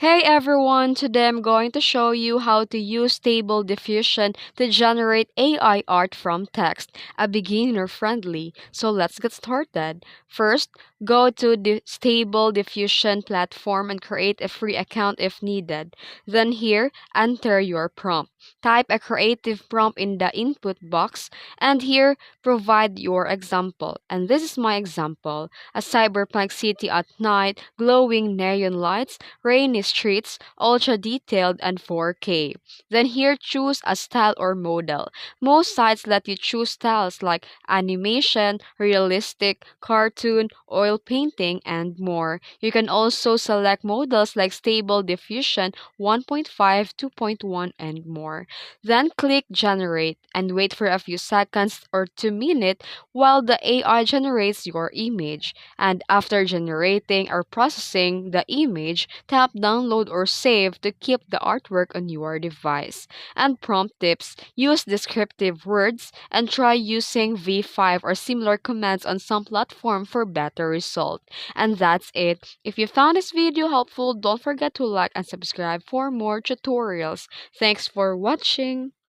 Hey everyone, today I'm going to show you how to use Stable Diffusion to generate AI art from text, a beginner friendly. So let's get started. First, go to the Stable Diffusion platform and create a free account if needed. Then here, enter your prompt. Type a creative prompt in the input box and here provide your example. And this is my example: a cyberpunk city at night, glowing neon lights, rainy streets, ultra detailed, and 4K. Then here choose a style or model. Most sites let you choose styles like animation, realistic, cartoon, oil painting, and more. You can also select models like Stable Diffusion 1.5, 2.1, and more. Then click Generate and wait for a few seconds or 2 minutes while the AI generates your image. And after generating or processing the image, tap download or save to keep the artwork on your device. And prompt tips: use descriptive words and try using V5 or similar commands on some platform for better result. And that's it. If you found this video helpful, don't forget to like and subscribe for more tutorials. Thanks for watching.